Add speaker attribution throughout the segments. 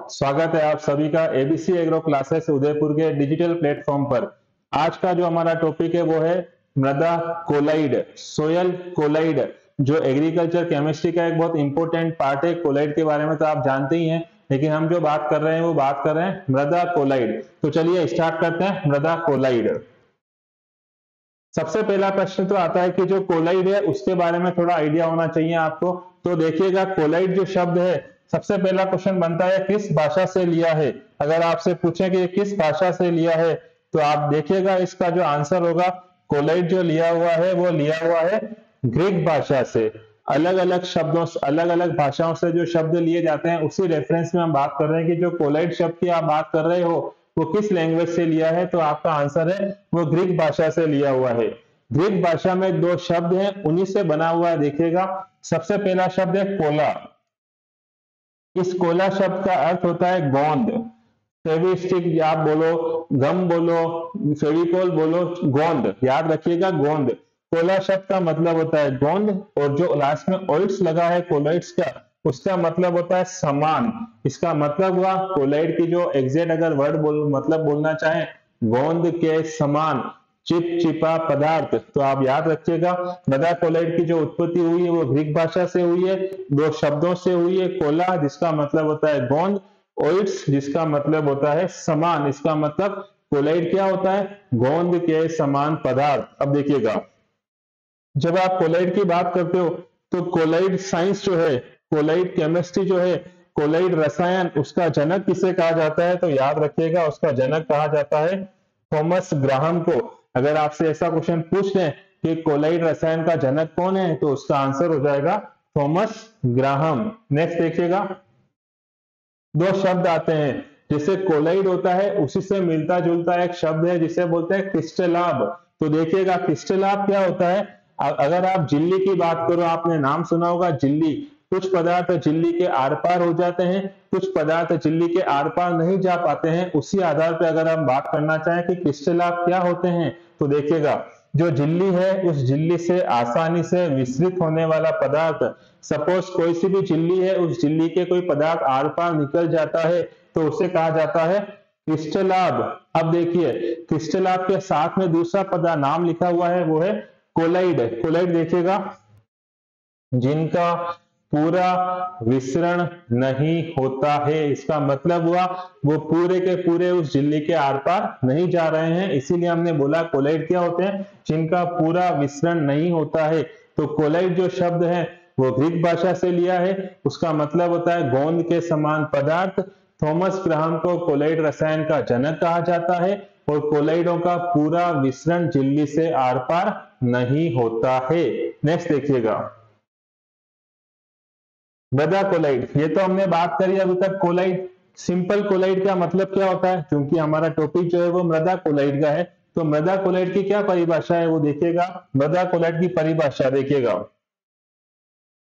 Speaker 1: स्वागत है आप सभी का एबीसी एग्रो क्लासेस उदयपुर के डिजिटल प्लेटफॉर्म पर। आज का जो हमारा टॉपिक है वो है मृदा कोलाइड, सोयल कोलाइड, जो एग्रीकल्चर केमिस्ट्री का एक बहुत इंपॉर्टेंट पार्ट है। कोलाइड के बारे में तो आप जानते ही हैं, लेकिन हम जो बात कर रहे हैं वो बात कर रहे हैं मृदा कोलाइड। तो चलिए स्टार्ट करते हैं मृदा कोलाइड। सबसे पहला प्रश्न तो आता है कि जो कोलाइड है उसके बारे में थोड़ा आइडिया होना चाहिए आपको। तो देखिएगा, कोलाइड जो शब्द है, सबसे पहला क्वेश्चन बनता है किस भाषा से लिया है। अगर आपसे पूछें कि ये किस भाषा से लिया है, तो आप देखिएगा इसका जो आंसर होगा, कोलाइड जो लिया हुआ है वो लिया हुआ है ग्रीक भाषा से। अलग अलग शब्दों से, अलग अलग भाषाओं से जो शब्द लिए जाते हैं उसी रेफरेंस में हम बात कर रहे हैं कि जो कोलाइड शब्द की आप बात कर रहे हो वो किस लैंग्वेज से लिया है। तो आपका आंसर है वो ग्रीक भाषा से लिया हुआ है। ग्रीक भाषा में दो शब्द हैं, उन्हीं से बना हुआ है। देखिएगा, सबसे पहला शब्द है कोला। इस कोला शब्द का अर्थ होता है गोंद। फेविस्टिक आप बोलो, गम बोलो, फेविकोल बोलो, गोंद याद रखिएगा, गोंद। कोला शब्द का मतलब होता है गोंद, और जो लास्ट में ओइड्स लगा है कोलाइड्स का, उसका मतलब होता है समान। इसका मतलब हुआ कोलाइड की जो एग्जैक्ट अगर वर्ड मतलब बोलना चाहे, गोंद के समान चिपचिपा पदार्थ। तो आप याद रखिएगा, मृदा कोलाइड की जो उत्पत्ति हुई है वो ग्रीक भाषा से हुई है। दो शब्दों से हुई है, कोला जिसका मतलब होता है गोंद, ओइड्स जिसका मतलब होता है समान। इसका मतलब कोलाइड क्या होता है, गोंद के समान पदार्थ। अब देखिएगा, जब आप कोलाइड की बात करते हो तो कोलाइड साइंस जो है, कोलाइड केमिस्ट्री जो है, कोलाइड रसायन, उसका जनक किसे कहा जाता है। तो याद रखिएगा, उसका जनक कहा जाता है थॉमस ग्राहम को। अगर आपसे ऐसा क्वेश्चन पूछ लें कि कोलाइड रसायन का जनक कौन है, तो उसका आंसर हो जाएगा थॉमस ग्राहम। नेक्स्ट देखिएगा, दो शब्द आते हैं, जैसे कोलाइड होता है उसी से मिलता जुलता एक शब्द है जिसे बोलते हैं क्रिस्टलाब। तो देखिएगा, क्रिस्टलाब क्या होता है। अगर आप झिल्ली की बात करो, आपने नाम सुना होगा झिल्ली। कुछ पदार्थ झिल्ली के आर पार हो जाते हैं, कुछ पदार्थ झिल्ली के आर पार नहीं जा पाते हैं। उसी आधार पर अगर हम बात करना चाहें कि क्रिस्टलाब क्या होते हैं, तो देखिएगा, जो झिल्ली है उस झिल्ली से आसानी से विसरित होने वाला पदार्थ, सपोज कोई सी भी झिल्ली है, उस झिल्ली के कोई पदार्थ आर पार निकल जाता है तो उसे कहा जाता है क्रिस्टलाब। अब देखिए, क्रिस्टलाब के साथ में दूसरा पदार्थ नाम लिखा हुआ है वो है कोलाइड। कोलाइड देखिएगा, जिनका पूरा विसरण नहीं होता है। इसका मतलब हुआ वो पूरे के पूरे उस झिल्ली के आर पार नहीं जा रहे हैं, इसीलिए हमने बोला कोलाइड क्या होते हैं, जिनका पूरा विसरण नहीं होता है। तो कोलाइड जो शब्द है वो ग्रीक भाषा से लिया है, उसका मतलब होता है गोंद के समान पदार्थ। थॉमस ग्राहम को कोलाइड रसायन का जनक कहा जाता है, और कोलाइडों का पूरा विसरण झिल्ली से आर पार नहीं होता है। नेक्स्ट देखिएगा, मृदा कोलाइड। ये तो हमने बात करी अभी तक कोलाइड। सिंपल कोलाइड का मतलब क्या होता है, क्योंकि हमारा टॉपिक जो है वो मृदा कोलाइड का है, तो मृदा कोलाइड की क्या परिभाषा है वो देखिएगा। मृदा कोलाइड की परिभाषा देखिएगा,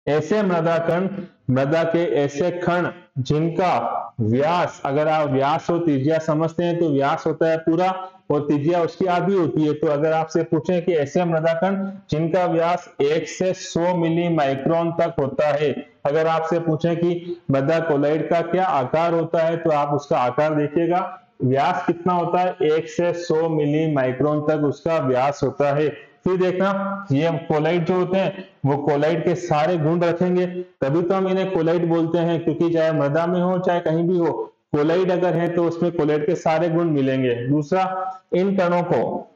Speaker 1: ऐसे मृदा कण, मृदा के ऐसे कण जिनका व्यास, अगर आप व्यास और त्रिज्या समझते हैं तो व्यास होता है पूरा और त्रिज्या उसकी आधी होती है। तो अगर आपसे पूछें कि ऐसे मृदा कण जिनका व्यास 1 से 100 मिली माइक्रोन तक होता है, अगर आपसे पूछें कि मृदा कोलाइड का क्या आकार होता है, तो आप उसका आकार देखिएगा, व्यास कितना होता है, 1 से 100 मिली माइक्रोन तक उसका व्यास होता है। फिर देखना, ये कोलाइड जो होते हैं वो कोलाइड के सारे गुण रखेंगे, तभी तो हम इन्हें कोलाइड बोलते हैं, क्योंकि चाहे मृदा में हो चाहे कहीं भी हो, कोलाइड अगर है तो उसमें कोलाइड के सारे गुण मिलेंगे। दूसरा, इन कणों को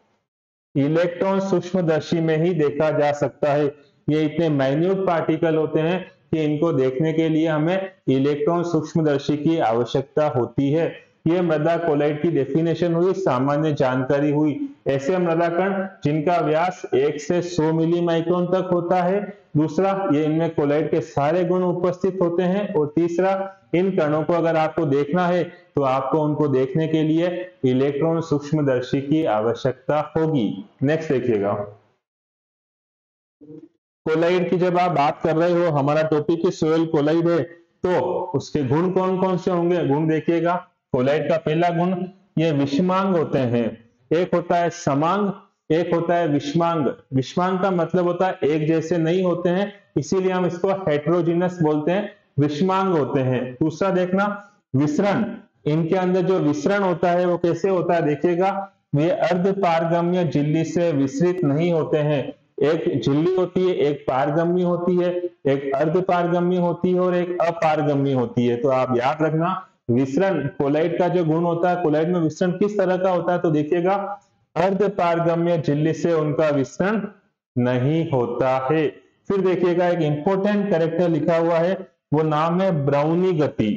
Speaker 1: इलेक्ट्रॉन सूक्ष्मदर्शी में ही देखा जा सकता है। ये इतने माइन्यूट पार्टिकल होते हैं कि इनको देखने के लिए हमें इलेक्ट्रॉन सूक्ष्मदर्शी की आवश्यकता होती है। ये मृदा कोलाइड की डेफिनेशन हुई, सामान्य जानकारी हुई। ऐसे मृदा कण जिनका व्यास 1 से 100 मिली माइक्रोन तक होता है। दूसरा, ये इनमें कोलाइड के सारे गुण उपस्थित होते हैं। और तीसरा, इन कणों को अगर आपको देखना है तो आपको उनको देखने के लिए इलेक्ट्रॉन सूक्ष्मदर्शी की आवश्यकता होगी। नेक्स्ट देखिएगा, कोलाइड की जब आप बात कर रहे हो, हमारा टॉपिक ही सोयल कोलाइड है, तो उसके गुण कौन कौन से होंगे। गुण देखिएगा, कोलाइड का पहला गुण, ये विषमांग होते हैं। एक होता है समांग एक होता है विषमांग। विषमांग का मतलब होता है एक जैसे नहीं होते हैं, इसीलिए हम इसको हेट्रोजीनस बोलते हैं, विषमांग होते हैं। दूसरा देखना विसरण, इनके अंदर जो विसरण होता है वो कैसे होता है देखिएगा, वे अर्ध पारगम्य झिल्ली से विसरित नहीं होते हैं। एक झिल्ली होती है, एक पारगम्य होती है, एक अर्ध पारगम्य होती है और एक अपारगम्य होती है। तो आप याद रखना विसरण कोलाइड का जो गुण होता है, कोलाइड में विसरण किस तरह का होता है तो देखिएगा अर्ध पारगम्य झिल्ली से उनका विसरण नहीं होता है। फिर देखिएगा एक इंपॉर्टेंट कैरेक्टर लिखा हुआ है, वो नाम है ब्राउनी गति।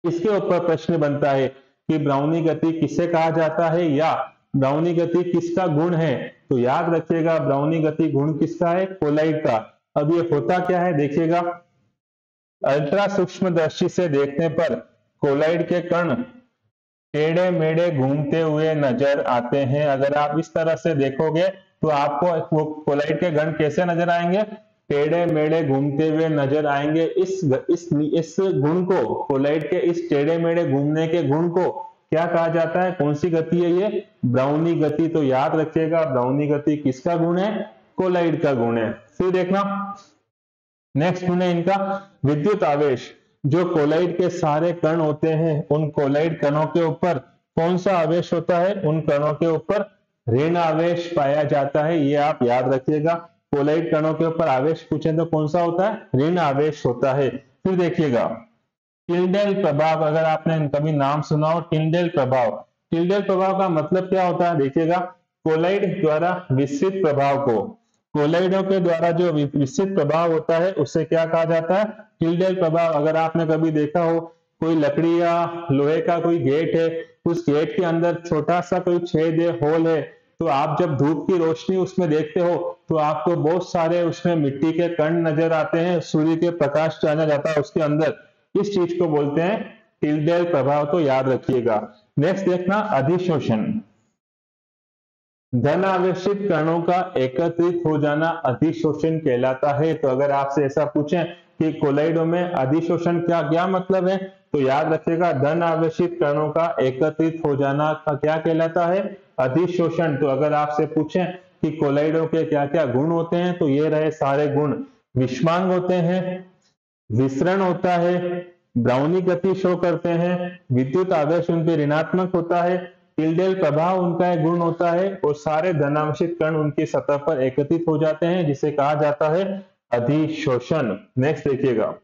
Speaker 1: इसके ऊपर प्रश्न बनता है कि ब्राउनी गति किसे कहा जाता है या ब्राउनी गति किसका गुण है। तो याद रखिएगा ब्राउनी गति गुण किसका है, कोलाइड का। अब ये होता क्या है देखिएगा, अल्ट्रा सूक्ष्मदर्शी से देखने पर कोलाइड के कण टेढ़े मेढ़े घूमते हुए नजर आते हैं। अगर आप इस तरह से देखोगे तो आपको वो कोलाइड के कण कैसे नजर आएंगे, टेढ़े मेढ़े घूमते हुए नजर आएंगे। इस गुण को, कोलाइड के इस टेढ़े मेढ़े घूमने के गुण को क्या कहा जाता है, कौन सी गति है ये, ब्राउनी गति। तो याद रखिएगा ब्राउनी गति किसका गुण है, कोलाइड का गुण है। फिर देखना नेक्स्ट गुण है इनका विद्युत आवेश। जो कोलाइड के सारे कण होते हैं उन कोलाइड कणों के ऊपर कौन सा आवेश होता है, उन कणों के ऊपर ऋण आवेश पाया जाता है। ये आप याद रखिएगा, कोलाइड कणों के ऊपर आवेश पूछे तो कौन सा होता है, ऋण आवेश होता है। फिर देखिएगा टिल्डेल प्रभाव, अगर आपने कभी नाम सुना हो टिल्डेल प्रभाव। टिल्डेल प्रभाव का मतलब क्या होता है देखिएगा, कोलाइड द्वारा विसरित प्रभाव को, कोलाइडों के द्वारा जो विसरित प्रभाव होता है उसे क्या कहा जाता है, टिल्डेल प्रभाव। अगर आपने कभी देखा हो कोई लकड़ी या लोहे का कोई गेट है, उस गेट के अंदर छोटा सा कोई छेद है, होल है, तो आप जब धूप की रोशनी उसमें देखते हो तो आपको बहुत सारे उसमें मिट्टी के कण नजर आते हैं, सूर्य के प्रकाश जाना जाता है उसके अंदर। इस चीज को बोलते हैं टिल्डेल प्रभाव, तो याद रखिएगा। नेक्स्ट देखना अधिशोषण। धन आवेशित कणों का एकत्रित हो जाना अधिशोषण कहलाता है। तो अगर आपसे ऐसा पूछें कि कोलाइडों में अधिशोषण क्या क्या मतलब है, तो याद रखिएगा धन आवेशित कणों का एकत्रित हो जाना का क्या कहलाता है, अधिशोषण। तो अगर आपसे पूछें कि कोलाइडों के क्या क्या गुण होते हैं, तो ये रहे सारे गुण। विषमांग होते हैं, विसरण होता है, ब्राउनी गति शो करते हैं, विद्युत आवेश उन पे ऋणात्मक होता है, टिल्डेल प्रभाव उनका एक गुण होता है और सारे धनावेशित कण उनकी सतह पर एकत्रित हो जाते हैं, जिसे कहा जाता है अधिशोषण। नेक्स्ट देखिएगा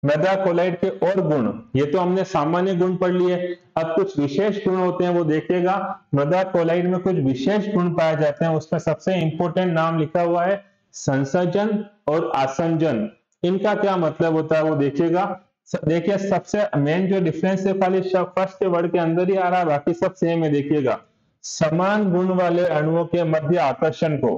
Speaker 1: मृदा कोलाइड के और गुण। ये तो हमने सामान्य गुण पढ़ लिए, अब कुछ विशेष गुण होते हैं वो देखिएगा। मृदा कोलाइड में कुछ विशेष गुण पाए जाते हैं, उसमें सबसे इंपॉर्टेंट नाम लिखा हुआ है संसर्जन और आसंजन। इनका क्या मतलब होता है वो देखिएगा। देखिए सबसे मेन जो डिफरेंस है खाली फर्स्ट वर्ड के अंदर ही आ रहा है, बाकी सब सेम है। देखिएगा समान गुण वाले अणुओं के मध्य आकर्षण को,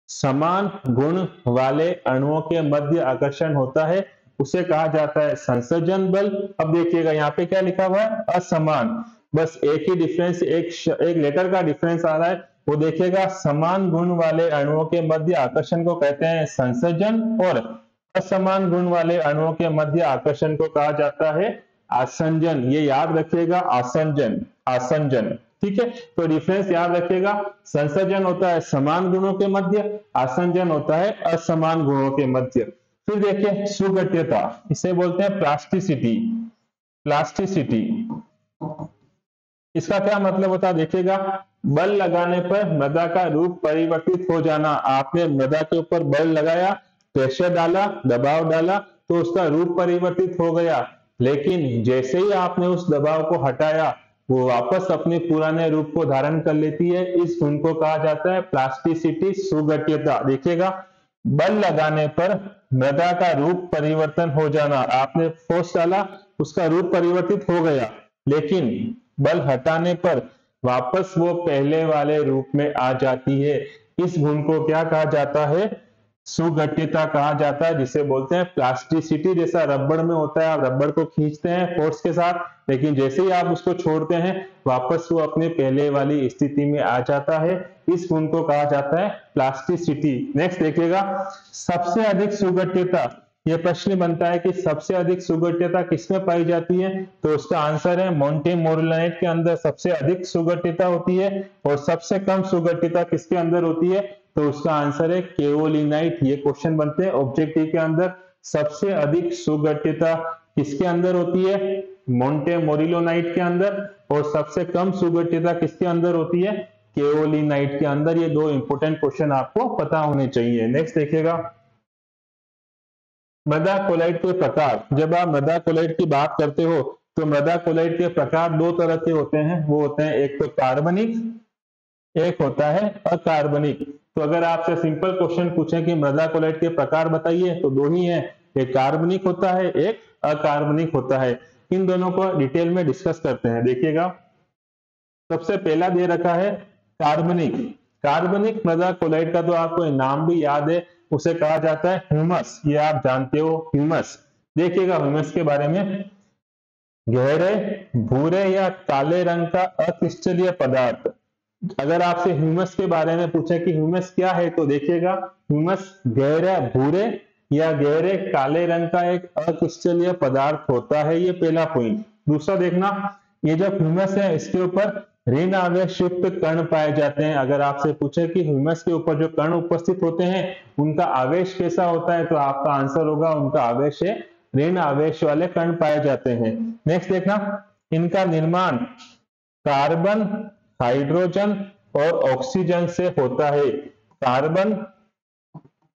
Speaker 1: समान गुण वाले अणुओं के मध्य आकर्षण होता है, उसे कहा जाता है संसर्जन बल। अब देखिएगा यहाँ पे क्या लिखा हुआ है, असमान, बस एक ही डिफरेंस, एक लेटर का डिफरेंस आ रहा है, वो देखिएगा समान गुण वाले अणुओं के मध्य आकर्षण को कहते हैं संसर्जन और असमान गुण वाले अणुओं के मध्य आकर्षण को कहा जाता है आसंजन। ये याद रखिएगा, आसंजन, आसंजन, ठीक है। तो डिफरेंस याद रखिएगा, संसर्जन होता है समान गुणों के मध्य, आसंजन होता है असमान गुणों के मध्य। फिर देखिए सुगठ्यता, इसे बोलते हैं प्लास्टिसिटी। प्लास्टिसिटी इसका क्या मतलब होता है देखिएगा, बल लगाने पर मृदा का रूप परिवर्तित हो जाना। आपने मृदा के ऊपर बल लगाया, प्रेशर डाला, दबाव डाला, तो उसका रूप परिवर्तित हो गया, लेकिन जैसे ही आपने उस दबाव को हटाया वो वापस अपने पुराने रूप को धारण कर लेती है। इस गुण को कहा जाता है प्लास्टिसिटी, सुगठ्यता। देखिएगा बल लगाने पर मृदा का रूप परिवर्तन हो जाना, आपने फोर्स डाला, उसका रूप परिवर्तित हो गया, लेकिन बल हटाने पर वापस वो पहले वाले रूप में आ जाती है। इस गुण को क्या कहा जाता है, सुगठ्यता कहा जाता है, जिसे बोलते हैं प्लास्टिसिटी। जैसा रबड़ में होता है, आप रबड़ को खींचते हैं फोर्स के साथ, लेकिन जैसे ही आप उसको छोड़ते हैं वापस वो अपने पहले वाली स्थिति में आ जाता है। इस गुण को कहा जाता है प्लास्टिसिटी। नेक्स्ट देखिएगा सबसे अधिक सुगठ्यता ये प्रश्न बनता है कि सबसे अधिक सुगठियता किसमें पाई जाती है, तो उसका आंसर है मोंटेमोरिलाइट के अंदर सबसे अधिक सुगठियता होती है। और सबसे कम सुगठियता किसके अंदर होती है, तो उसका आंसर है केओलिनाइट। ये क्वेश्चन बनते हैं ऑब्जेक्टिव के अंदर। सबसे अधिक सुगठियता किसके अंदर होती है, मोंटेमोरिलोनाइट के अंदर, और सबसे कम सुगठियता किसके अंदर होती है, केओलिनाइट के अंदर। ये दो इंपोर्टेंट क्वेश्चन आपको पता होने चाहिए। नेक्स्ट देखिएगा, मृदा कोलाइट के प्रकार। जब आप मृदा कोलाइट की बात करते हो तो मृदा कोलाइट के प्रकार दो तरह के होते हैं। वो होते हैं एक तो कार्बनिक, एक होता है अकार्बनिक। तो अगर आपसे सिंपल क्वेश्चन पूछे कि मृदा कोलाइट के प्रकार बताइए, तो दो ही है, एक कार्बनिक होता है, एक अकार्बनिक होता है। इन दोनों को डिटेल में डिस्कस करते हैं। देखिएगा, सबसे पहला दे रखा है कार्बनिक। कार्बनिक मृदा कोलाइट का तो आपको नाम भी याद है, उसे कहा जाता है ह्यूमस। ये आप जानते हो, ह्यूमस। देखिएगा ह्यूमस के बारे में, गहरे भूरे या काले रंग का अक्रिस्टलीय पदार्थ। अगर आपसे ह्यूमस के बारे में पूछे कि ह्यूमस क्या है, तो देखिएगा ह्यूमस गहरे भूरे या गहरे काले रंग का एक अक्रिस्टलीय पदार्थ होता है। ये पहला पॉइंट। दूसरा देखना, ये जो ह्यूमस है इसके ऊपर ऋण आवेश युक्त कण पाए जाते हैं। अगर आपसे पूछे कि ह्यूमस के ऊपर जो कण उपस्थित होते हैं उनका आवेश कैसा होता है, तो आपका आंसर होगा उनका आवेश है ऋण आवेश वाले कण पाए जाते हैं। नेक्स्ट देखना, इनका निर्माण कार्बन, हाइड्रोजन और ऑक्सीजन से होता है। कार्बन,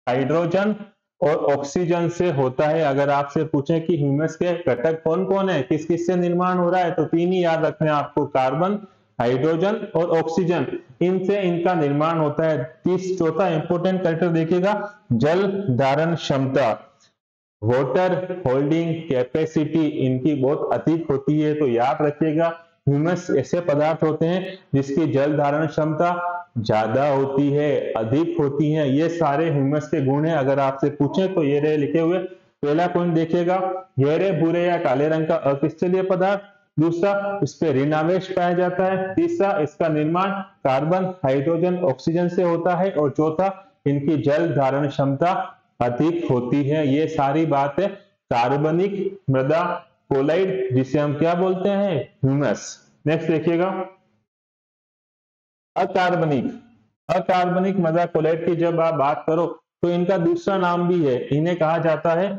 Speaker 1: हाइड्रोजन और ऑक्सीजन से होता है। अगर आपसे पूछे कि ह्यूमस के घटक कौन कौन है, किस किस से निर्माण हो रहा है, तो तीन ही याद रखने आपको, कार्बन, हाइड्रोजन और ऑक्सीजन, इनसे इनका निर्माण होता है। चौथा इंपोर्टेंट कैरेक्टर देखिएगा, जल धारण क्षमता, वाटर होल्डिंग कैपेसिटी इनकी बहुत अधिक होती है। तो याद रखिएगा, ह्यूमस ऐसे पदार्थ होते हैं जिसकी जल धारण क्षमता ज्यादा होती है, अधिक होती है। ये सारे ह्यूमस के गुण हैं। अगर आपसे पूछे तो ये रहे लिखे हुए। पहला पॉइंट देखिएगा, गहरे भूरे या काले रंग का अक्रिस्टलीय पदार्थ। दूसरा, इस पे ऋण आवेश पाया जाता है। तीसरा, इसका निर्माण कार्बन, हाइड्रोजन, ऑक्सीजन से होता है। और चौथा, इनकी जल धारण क्षमता अधिक होती है। ये सारी बात है कार्बनिक मृदा कोलाइड, जिसे हम क्या बोलते हैं, ह्यूमस। नेक्स्ट देखिएगा, अकार्बनिक। अकार्बनिक मृदा कोलाइड की जब आप बात करो तो इनका दूसरा नाम भी है, इन्हें कहा जाता है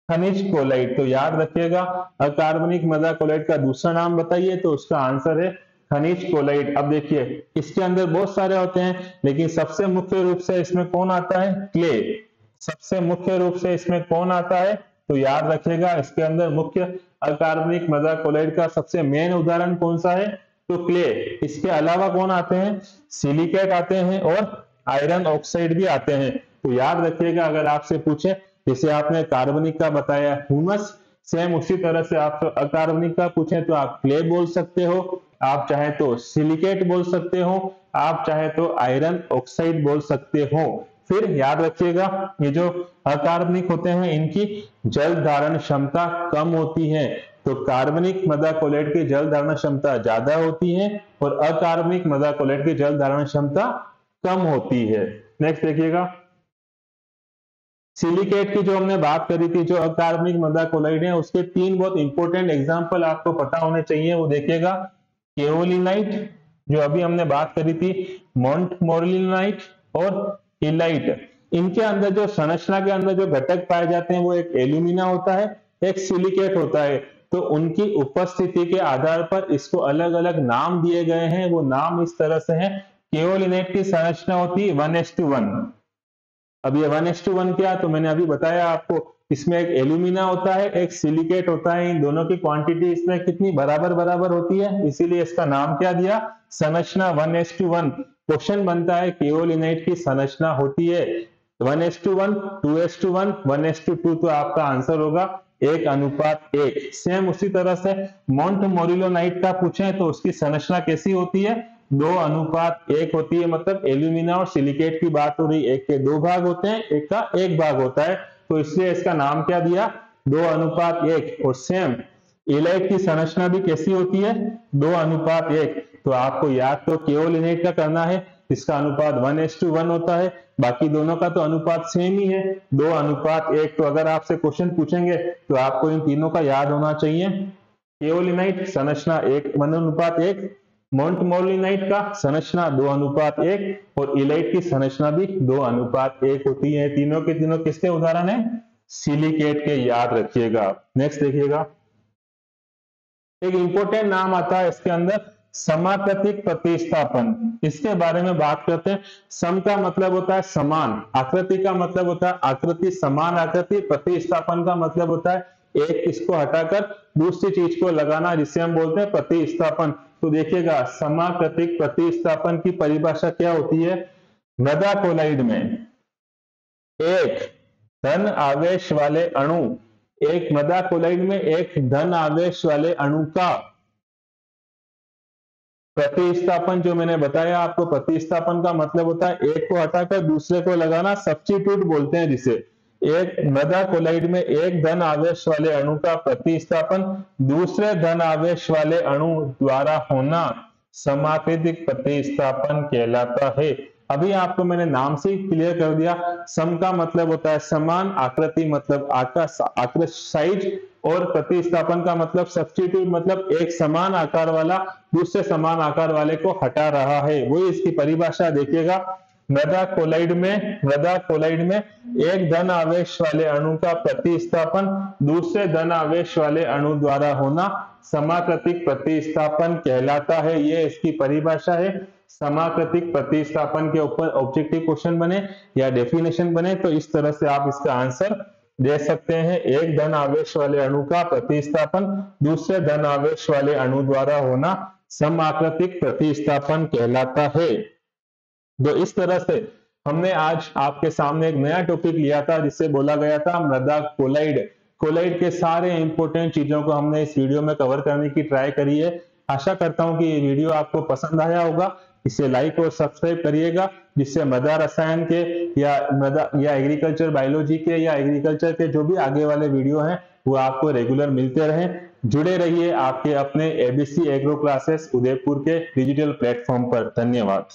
Speaker 1: खनिज कोलाइड। तो याद रखिएगा, अकार्बनिक मृदा कोलाइड का दूसरा नाम बताइए, तो उसका आंसर है खनिज कोलाइड। अब देखिए, इसके अंदर बहुत सारे होते हैं, लेकिन सबसे मुख्य रूप से इसमें कौन आता है, क्ले। सबसे मुख्य रूप से इसमें कौन आता है, तो याद रखिएगा, इसके अंदर मुख्य अकार्बनिक मृदा कोलाइड का सबसे मेन उदाहरण कौन सा है, तो क्ले। इसके अलावा कौन आते हैं, सिलिकेट आते हैं और आयरन ऑक्साइड भी आते हैं। तो याद रखिएगा, अगर आपसे पूछे, जैसे आपने कार्बनिक का बताया ह्यूमस, सेम उसी तरह से आप अकार्बनिक का पूछे तो आप क्ले बोल सकते हो, आप चाहे तो सिलिकेट बोल सकते हो, आप चाहे तो आयरन ऑक्साइड बोल सकते हो। फिर याद रखिएगा, ये जो अकार्बनिक होते हैं इनकी जल धारण क्षमता कम होती है। तो कार्बनिक मृदा कोलाइड की जल धारण क्षमता ज्यादा होती है और अकार्बनिक मृदा कोलाइड की जल धारण क्षमता कम होती है। नेक्स्ट देखिएगा, सिलिकेट की जो हमने बात करी थी, जो अकार्बनिक मृदा कोलाइड है, उसके तीन बहुत इंपॉर्टेंट एग्जांपल आपको पता होने चाहिए। वो देखिएगा, केओलिनाइट जो अभी हमने बात करी थी, मोंटमोरिलाइट और इलाइट। इनके अंदर जो संरचना के अंदर जो घटक पाए जाते हैं वो एक एल्यूमिना होता है, एक सिलिकेट होता है। तो उनकी उपस्थिति के आधार पर इसको अलग अलग नाम दिए गए हैं। वो नाम इस तरह से है, केओलिनाइट की संरचना होती है 1:1। अब ये 1:1 क्या, तो मैंने अभी बताया आपको, इसमें एक एल्यूमिना होता है, एक सिलिकेट होता है। इन दोनों की क्वांटिटी इसमें कितनी बराबर बराबर होती है, इसीलिए इसका नाम क्या दिया, संरचना 1:1। क्वेश्चन बनता है केओलिनाइट की संरचना होती है 1:1, 2:1, 1:2, तो आपका आंसर होगा 1:1। सेम उसी तरह से मोंटमोरिलोनाइट का पूछे तो उसकी संरचना कैसी होती है, 2:1 होती है। मतलब एल्यूमिना और सिलिकेट की बात हो रही, एक के 2 भाग होते हैं, एक का 1 भाग होता है, तो इसलिए इसका नाम क्या दिया, 2:1। और सेम इलाइट की संरचना भी कैसी होती है, 2:1। तो आपको याद तो केओलिनाइट का करना है, इसका अनुपात 1:1 होता है, बाकी दोनों का तो अनुपात सेम ही है 2:1। तो अगर आपसे क्वेश्चन पूछेंगे तो आपको इन तीनों का याद होना चाहिए। केओलिनाइट संरचना 1:1, मोंटमोलिनाइट का संरचना 2:1 और इलाइट की संरचना भी 2:1 होती है। तीनों के तीनों किसके उदाहरण है? सिलिकेट के, याद रखिएगा। नेक्स्ट देखिएगा, एक इंपॉर्टेंट नाम आता है इसके अंदर, समाकृतिक प्रतिस्थापन। इसके बारे में बात करते हैं। सम का मतलब होता है समान, आकृति का मतलब होता है आकृति, समान आकृति। प्रतिस्थापन का मतलब होता है एक इसको हटाकर दूसरी चीज को लगाना, जिसे हम बोलते हैं प्रतिस्थापन। तो देखिएगा, समाकृतिक प्रतिस्थापन की परिभाषा क्या होती है? मृदा कोलाइड में एक धन आवेश वाले अणु, एक मृदा कोलाइड में एक धन आवेश वाले अणु का प्रतिस्थापन, जो मैंने बताया आपको, प्रतिस्थापन का मतलब होता है एक को हटाकर दूसरे को लगाना, सब्स्टिट्यूट बोलते हैं जिसे। एक मृदा कोलाइड में एक धन आवेश वाले अणु का प्रतिस्थापन दूसरे धन आवेश वाले अणु द्वारा होना समाकृतिक प्रतिस्थापन कहलाता है। अभी आपको मैंने नाम से ही क्लियर कर दिया। सम का मतलब होता है समान, आकृति मतलब आकार साइज, और प्रतिस्थापन का मतलब सब्स्टिट्यूट, मतलब एक समान आकार वाला दूसरे समान आकार वाले को हटा रहा है। वही इसकी परिभाषा देखिएगा, मृदा कोलाइड में एक धन आवेश वाले अणु का प्रतिस्थापन दूसरे धन आवेश वाले अणु द्वारा होना समाकृतिक प्रतिस्थापन कहलाता है। ये इसकी परिभाषा है। समाकृतिक प्रतिस्थापन के ऊपर ऑब्जेक्टिव क्वेश्चन बने या डेफिनेशन बने तो इस तरह से आप इसका आंसर दे सकते हैं। एक धन आवेश वाले अणु का प्रतिस्थापन दूसरे धन आवेश वाले अणु द्वारा होना समाकृतिक प्रतिस्थापन कहलाता है। तो इस तरह से हमने आज आपके सामने एक नया टॉपिक लिया था, जिसे बोला गया था मृदा कोलाइड। कोलाइड के सारे इंपॉर्टेंट चीजों को हमने इस वीडियो में कवर करने की ट्राई करी है। आशा करता हूं कि ये वीडियो आपको पसंद आया होगा। इसे लाइक और सब्सक्राइब करिएगा, जिससे मृदा रसायन के या एग्रीकल्चर बायोलॉजी के या एग्रीकल्चर के जो भी आगे वाले वीडियो हैं वो आपको रेगुलर मिलते रहें। जुड़े रहिए आपके अपने एबीसी एग्रो क्लासेस उदयपुर के डिजिटल प्लेटफॉर्म पर। धन्यवाद।